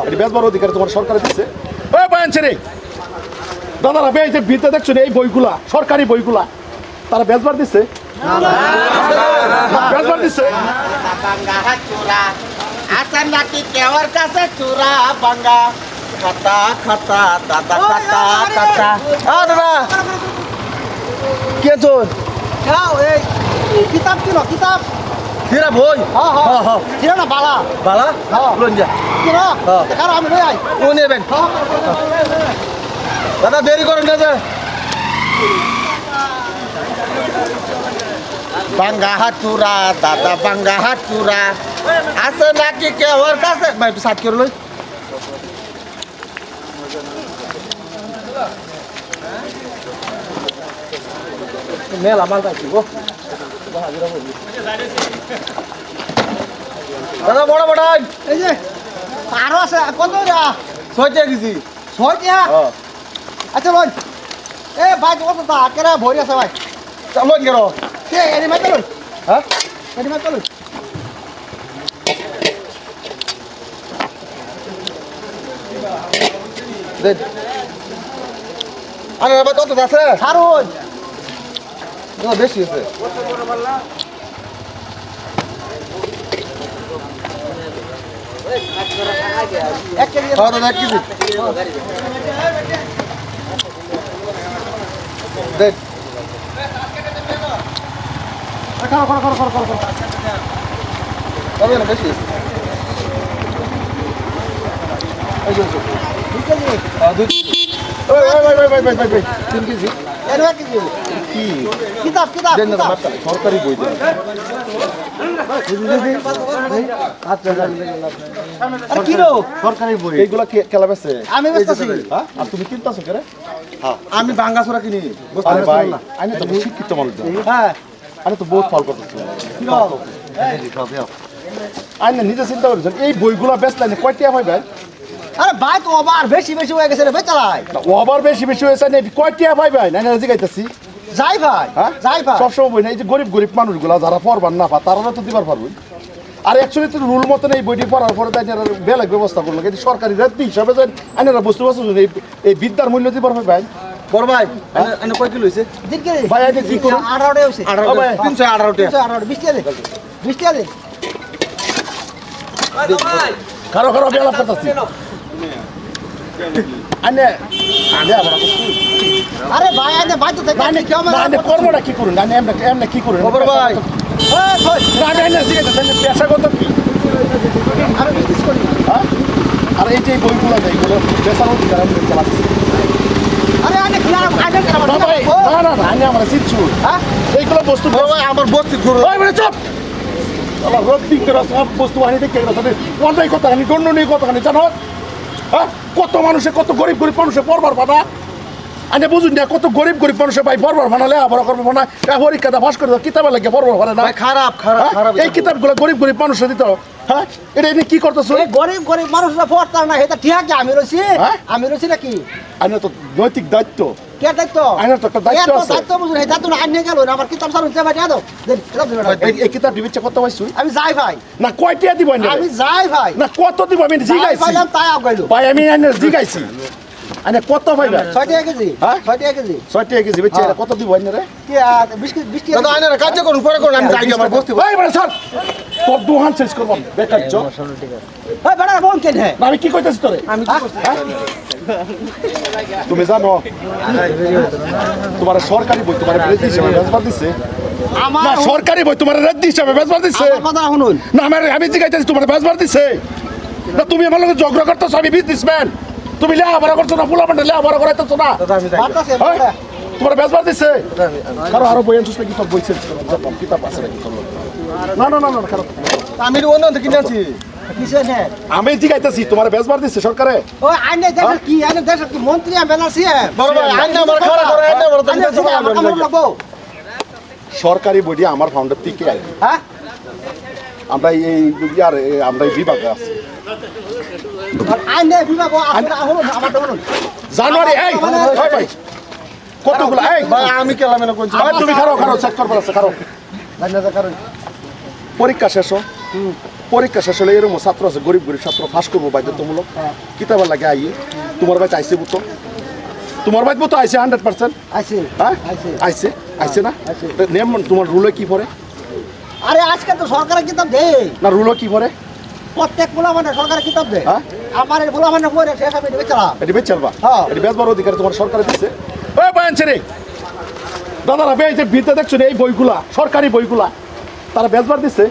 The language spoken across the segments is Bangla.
এটি বেচবার অধিকার তোমার সরকার দিচ্ছে। ওই বয়ান ছেড়ে দাদারা এই যে ভিতরে দেখছো এই বইগুলা সরকারি বইগুলা তারা বেচবার দিচ্ছে, বেচবার দিচ্ছে। আসান নাকি কেওয়ার কাছে চোরা বাঙ্গা খাতা খাতা দাদা খাতা খাতা। দাদা কি আছো? এই কিতাব কিনো কিতাব কিরা বই? কিনো না বালা বালা লন যা কিনো কারো আমি লই আই ও নেবেন। দাদা দেরি করেন না যে বাঙ্গা হাত চোরা দাদা বাঙ্গা হাত চোরা আছে নাকি কেওয়ার কাছে ভাই একটু সাইড করে লই। মেলা মাল পাইছি গো দাদা বড় বড় এই যে আরো আছে কত রা 6 টাকা কেজি। 6 টাকা আচ্ছা লই এ ভাই কত তা কেরা ভরি আছে ভাই চালন গেল কে এনি মাই চলুন হ্যাঁ এনি মাই চলুন দেন আরে বাবা কত আছে? ছাড়ুন না বেশি আছে। এক কেজি হ্যাঁ দাদা 1 কেজি দেন। খাও খাও খাও খাও খাও তবে না বেশি আছে। এই যে ঠিক আছে দুই ওই ভাই ভাই ভাই ভাই ভাই ভাই 3 কেজি এর এক কেজি কি কিতাব কিতাব দেন না কিতাব মাত্রা সরকারি বই দেন। আরে কিলো সরকারি বই এইগুলা কেলা বেছে আমি বেচতাছি হ্যাঁ আর তুমি কিনতাছো কেরে? আমি বাঙ্গাসরা কিনি বুঝতে আরে ভাই পারছেন না? আমি তো শিক্ষিত মানুষ হ্যাঁ আমি তো বহুত ফল করতেছি কিলো আইনা নিজে চিন্তা করেছেন এই বইগুলা বেচলেন কয় টাকা পাই ভাই? আরে ভাই তো আবার বেশি বেশি হয়ে গেছে রে বেচালাই ও আবার বেশি বেশি হয়েছে না কয় টাকা পাই ভাই? না না জিগাইতেছি যাই ভাই হ্যাঁ যাই ভাই সবসময় বই না এই যে গরিব গরিব মানুষগুলা যারা পড়বার না পা তারা তো দিবার পারবই। আর অ্যাকচুয়ালি তো রুল মতন এই বইটি পড়ার পরে তাই বেলেগ ব্যবস্থা করলো কিন্তু সরকারি রাত্রি হিসাবে যেন আইনারা বস্তু বস্তু এই বিদ্যার মূল্য দিবার হবে ভাই। বড় ভাই এনে কয় কিলো হইছে? দিন কে ভাই আগে কি করুন 18 টাকা হইছে 318 টাকা। 18 20 টাকা দে 20 টাকা দে খারো খারো বেলা করতেছি আনে আনে আবার আরে ভাই আইনে ভাই তো দেখ আনে কি আমার আনে কর্মটা কি করুন আনে এমনি কি করুন খবর ভাই এই কই আনে আনে জিগাইতেছেন পেশাগত কি আমি বিজনেস করি হ্যাঁ আর এই যে বইগুলো এইগুলো বেচার অধিকার আমি চালাচ্ছি আরে আইনে কি আর আইনে কেন না ভাই না না না আনে আমরা চিচ্ছু হ্যাঁ এইগুলো বস্তু বড় ভাই আমার বস্তি ঘুরো। ওই মানে চুপ আল্লাহ রদ্দি করে সব বস্তু আনি দেখে গেল তাদের অন্যায় কথাখানি দণ্ডনীয় কথাখানি জানো হ্যাঁ কত মানুষে কত গরিব গরিব মানুষে পড়বার পানা আনে বুঝুন না কত গরিব গরিব মানুষে ভাই পড়বার ফানালে আবার করবো না পরীক্ষাটা পাস করে কিতাবে লাগে পড়বার পারে না ভাই খারাপ খারাপ খারাপ। এই কিতাবগুলো গরিব গরিব মানুষে দিত হ্যাঁ এটা এনে কি করতেছো এই গরিব গরিব মানুষরা পড়তার না এটা ঠিক আছে আমি রইছি হ্যাঁ? আমি রইছি নাকি আইনের তো নৈতিক দায়িত্ব কে দায়িত্ব আইনের তো একটা দায়িত্ব এত আছে দায়িত্ব বুঝুন এই দায়িত্ব না আইনে গেল না আমার কিতাব সারুন চেয়ে দাও দেন কিতাব দিবেন এই কিতাব দিবিচ্ছে কত পাইছুই আমি যাই ভাই না কয়টিয়া দিব না আমি যাই ভাই না কত দিব আমি যাই জিগাইছি পাইলাম তাই আগাইলো ভাই আমি আইনের জিগাইছি আইনে কত পাইবা 6 টাকা কেজি হ্যাঁ? 6 টাকা কেজি 6 টাকা কেজি বেচে কত দিব আইনারে কি 20 টাকা দাদা আইনারা কাজ করুন পরে করুন আমি যাই আমার বস্তি। এই মানে স্যার তোর দুহান শেষ করব বেকার চো এই বেটা বোন কেন হে না আমি কি কইতাছি তোরে আমি হ্যাঁ? তুমি জানো তোমার সরকারি বই তোমার রেডি হিসাবে বেচবার দিছে আমার না সরকারি বই তোমার রেডি হিসাবে বেচবার দিছে আমার কথা শুনুন না আমি জিগাইতেছি তোমার বেচবার দিছে না তুমি আমার লগে ঝগড়া করতেছো আমি বিজনেসম্যান তুমি লেখাপড়া করছো না পোলা পান্ডা লেখাপড়া করাইতেছো না দাদা আমি যাই। বাতাসে হ্যাঁ? বাতা তোমার বেচবার দিছে আরো বই আনছিস নাকি সব বই শেষ করো কিতাব আছে নাকি তোর লগে? না না না না খারাপ আমি অন্য থেকে কিনে আনছি। কিসে নে আমি জিগাইতেছি তোমার বেচবার দিছে সরকারে ওই আইনে দেশের কি আইনে দেশের কি মন্ত্রী এমএলএ সিএম বড় ভাই আইনা আমার খারাপ করে আইনা বড় আইনে সিএম আমার কামড় লাগবো সরকারি বইটি আমার ফাউন্ডার থেকে আই হ্যাঁ আমরা এই ইয়ার আমরা এই বিভাগে আছি আইনে বিভাগ আপনারা হলুন আমারটা হলুন জানুয়ারি এই ওই ভাই কতগুলো এই ভাই আমি কেলাম না কোন ভাই তুমি খারো চেক করবার আছে খারো ধন্যবাদ কারণ পরীক্ষা শেষ হোক পরীক্ষা শেষ হলে এরকম ছাত্র আছে গরিব গরিব ছাত্র ফাঁস করবো বাধ্যতামূলক কিতাবার লাগে আইয়ে তোমার বাড়িতে আইসে বুতো তোমার বাড়িতে বুতো আইসে 100% আছে হ্যাঁ আইসে আইসে না নিয়ম তোমার রুলে কি পড়ে আরে আজকে তো সরকারের কিতাব দেয় না রুলে কি পড়ে প্রত্যেক পোলা মানে সরকারের কিতাব দেয় হ্যাঁ আমার এই পোলা মানে পড়ে শেষ আমি বেচারা এটি বেচ চালবা হ্যাঁ। এটি বেচবার অধিকার তোমার সরকারে দিচ্ছে ওই বায়ানছে রে দাদারা বেচ ভিতরে দেখছো এই বইগুলা সরকারি বইগুলা তারা বেচবার দিচ্ছে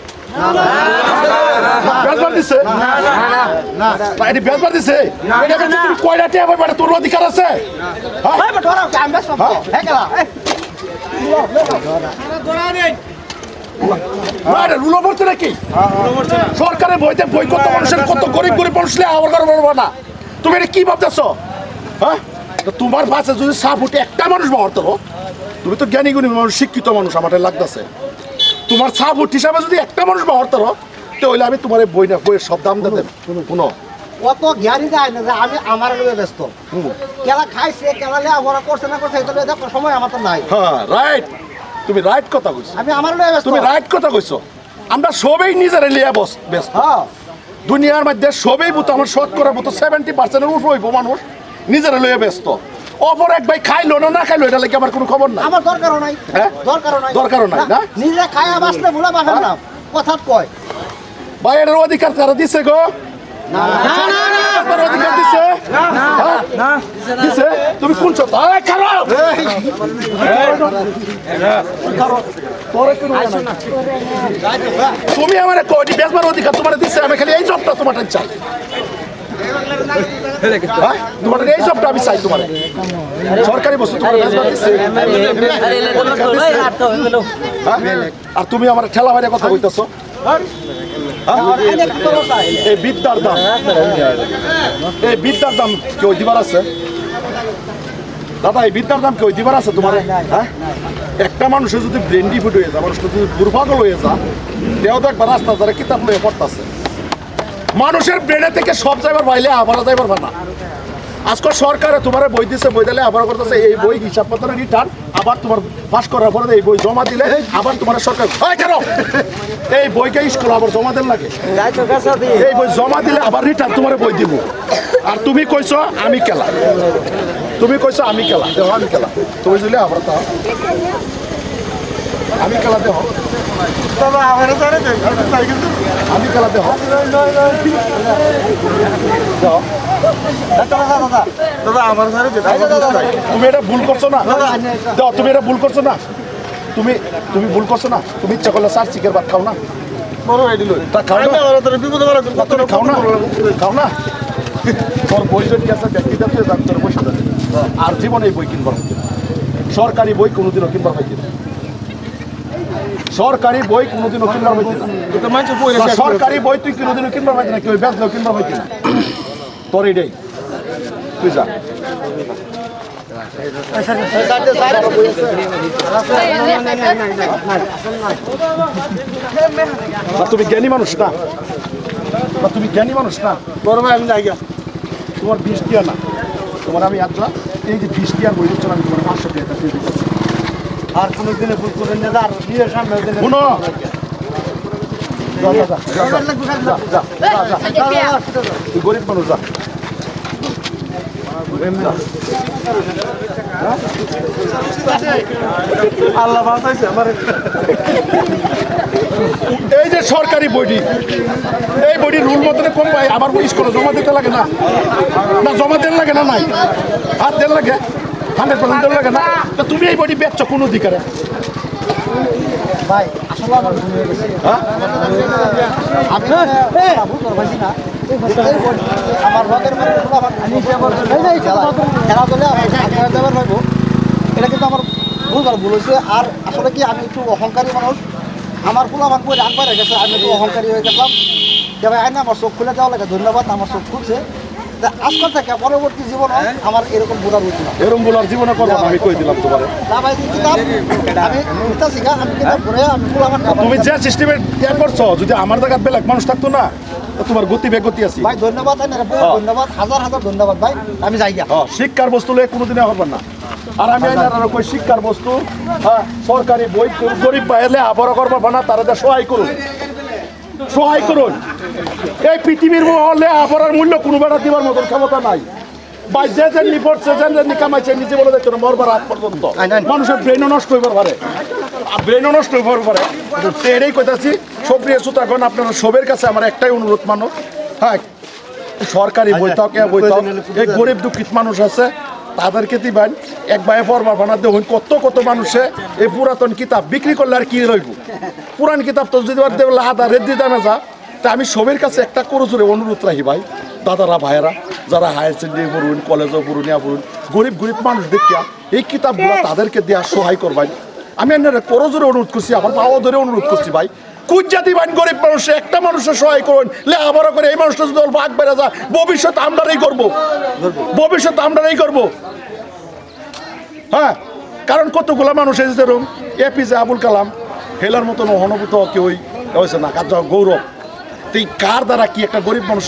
বেচবার দিচ্ছে না এটি বেচবার দিচ্ছে এটা বেচে তুমি কয়টা টিয়া পাইবা এটা তোর অধিকার আছে হ্যাঁ ভাই ধরো আমি ব্যস্ত হ্যাঁ গেলা না এটা রুলো পড়ছে নাকি সরকারের বইতে বই কত মানুষের কত গরিব গরিব মানুষ আবার করবো না তুমি এটা কি ভাবতেছো হ্যাঁ তো তোমার পাশে যদি সাপ উঠে একটা মানুষ ব্যবহার করো তুমি তো জ্ঞানী গুণী মানুষ শিক্ষিত মানুষ আমার লাগতেছে তোমার সাপ উঠ হিসাবে যদি একটা মানুষ ব্যবহার করো তাহলে আমি তোমার এই বই না বইয়ের সব দাম দিতে শুনো অত জ্ঞানী যায় না যে আমি আমার লয়ে ব্যস্ত কেলা খাইছে কেলা লে আবরা করছে না করছে এটা দেখো সময় আমার তো নাই হ্যাঁ রাইট তুমি রাইট কথা কইছো আমি আমার লয়ে ব্যস্ত তুমি রাইট কথা কইছো আমরা সবাই নিজের লিয়া ব্যস্ত হ্যাঁ দুনিয়ার মধ্যে সবই বুতো আমার শতকরা বুতো 70%-এর উপর হইব মানুষ নিজের লইয়া ব্যস্ত অপর এক ভাই খাইলো না খাইলো এটা লাগে আমার কোনো খবর নাই আমার দরকারও নাই হ্যাঁ? দরকারও নাই, না? নিজে খায়া বাঁচলে ভুলা পাবেন না কথা কয় ভাই এটার অধিকার কারা দিছে গো আপনার অধিকার দিছে হ্যাঁ? দিছে তুমি কোন সত্য খারাপ তুমি আমার কোটি বেচবার অধিকার তোমার দিচ্ছে আমি খালি এই জবটা তোমার চাই হ্যাঁ? তোমার এই জবটা আমি চাই তোমার সরকারি বস্তু তোমার বেচবার দিচ্ছে হ্যাঁ? আর তুমি আমার ঠেলা বাইরে কথা কইতেছো এই বিদ্যার দাম এই বিদ্যার দাম কেউ দিবার আছে দাদা এই বিদ্যার দাম কেউ দিবার আছে তোমার হ্যাঁ একটা মানুষের যদি ব্রেন্ডি ফুট হয়ে যায় মানুষ যদি দুর্ভাগ্য হয়ে যায় তেও তো একবার রাস্তা ধরে কিতাব লয়ে পড়তেছে মানুষের ব্রেনে থেকে সব যাইবার পাইলে আবার যাইবার না আজকে সরকারে তোমার বই দিচ্ছে বই দিলে আবার করতেছে এই বই হিসাবপত্র রিটার্ন আবার তোমার পাস করার পরে এই বই জমা দিলে আবার তোমার সরকার কেন এই বইকে স্কুল আবার জমা দেন লাগে এই বই জমা দিলে আবার রিটার্ন তোমার বই দিব আর তুমি কইছো আমি খেলা তুমি কইছো আমি খেলা দেহ আমি খেলা তুমি দিলে আবার তা আমি খেলা দেহ আমি খেলা দেহ তুমি এটা ভুল করছো না দাও তুমি এটা ভুল করছো না তুমি তুমি ভুল করছো না তুমি ইচ্ছা করলে চার চিকের ভাত খাও না তা খাও না তুমি খাও না খাও না তোর বই যদি আছে ব্যক্তিগত তোর বই সাথে আর জীবনে এই বই কিনবার সরকারি বই কোনোদিনও কিনবার পাইছি না সরকারি বই কোনোদিনও কিনবার পাইছি না সরকারি বই তুই কোনোদিনও কিনবার পাইছি না কেউ ব্যস্ত কিনবার পাইছি না তোর এইটাই তুই যা তুমি জ্ঞানী মানুষ না তুমি জ্ঞানী মানুষ না তোর ভাই আমি যাই তোমার 20 টিয়া না তোমার আমি আজকে এই যে 20 টিয়ার বই দিচ্ছ আমি তোমার 500 টাকা দিয়ে দিচ্ছি আর কোন দিনে ভুল করেন না আর বিয়ের সামনে শুনো তুই গরিব মানুষ যা আল্লাহ বাঁচাইছে আমার এই যে সরকারি বইটি এই বইটির রুল মতনে কম পাই আবার বই স্কুলে জমা দিতে লাগে না না জমা দেন লাগে না নাই হাত দেন লাগে 100% দেন লাগে না তা তুমি এই বইটি বেচছো কোন অধিকারে ভাই আসলে আমার ভুল হয়ে গেছে হ্যাঁ আমি ভুল করবাছি না আমার রোগের মধ্যে খেলা চলে আমার যাবার ভাইবো এটা কিন্তু আমার ভুল হয়েছে আর আসলে কি আমি একটু অহংকারী মানুষ আমার ফুল আমার বই রাগ বেড়ে গেছে আমি একটু অহংকারী হয়ে গেলাম তবে আইনা আমার চোখ খুলে দেওয়া লাগে ধন্যবাদ আমার চোখ খুলছে তা আজকাল থেকে পরবর্তী জীবনে আমার এরকম বোঝার হচ্ছে না এরকম বলার জীবনে করবো না আমি কই দিলাম তোমারে না ভাই কিতাব আমি কিতাব শিখা আমি কিতাব পড়ে আমি ফুল আমার তুমি যে সিস্টেমে ইয়া করছো যদি আমার জায়গায় বেলাক মানুষ থাকতো না তো তোমার গতি বেগতি আছে ভাই ধন্যবাদ ধন্যবাদ হাজার হাজার ধন্যবাদ ভাই আমি যাই গা শিক্ষার বস্তু লয়ে কোনোদিনে হবে না আর আমি আইনার কই শিক্ষার বস্তু সরকারি বই গরিব পাইলে আবর করবো না তারা সহায় করুন এই পৃথিবীর হলে আবার মূল্য কোনো বেড়া দিবার মতন ক্ষমতা নাই ভাই যে যেমনি পড়ছে যেমনি কামাইছে নিজে বলে দেখছো না মরবার আগ পর্যন্ত মানুষের ব্রেনও নষ্ট হইবার পারে ব্রেনও নষ্ট হইবার পারে তো এটাই কইতাছি সক্রিয় শ্রোতাগণ আপনারা সবের কাছে আমার একটাই অনুরোধ মানো হ্যাঁ সরকারি বৈঠক এই গরিব দুঃখিত মানুষ আছে তাদেরকে দিবেন এক ভাইয়ে পড়বার বানাতে হইন কত কত মানুষে এই পুরাতন কিতাব বিক্রি করলে আর কি রইব পুরান কিতাব তো যদি আধা রেট দিয়ে দামে যা তা আমি সবের কাছে একটা করজোরে অনুরোধ রাখি ভাই দাদারা ভাইয়েরা যারা হায়ার সেকেন্ডারি পড়ুন কলেজও পড়ুন ইয়া পড়ুন গরিব গরিব মানুষ দেখিয়া এই কিতাবগুলো তাদেরকে দেওয়া সহায় করবেন আমি আপনারা করজোরে অনুরোধ করছি আমার পাওয়া ধরে অনুরোধ করছি ভাই কুজ্জাতি বান গরিব মানুষ একটা মানুষের সহায় করুন লেখাপড়া করে এই মানুষটা যদি অল্প আগ বেড়ে যায় ভবিষ্যৎ আমরাই করবো ভবিষ্যৎ আমরাই করবো হ্যাঁ কারণ কতগুলো মানুষ এসে যেরকম এপিজে আবুল কালাম হেলার মতন অনুভূত কেউই হয়েছে না কার গৌরব এই কার দ্বারা কি একটা গরিব মানুষ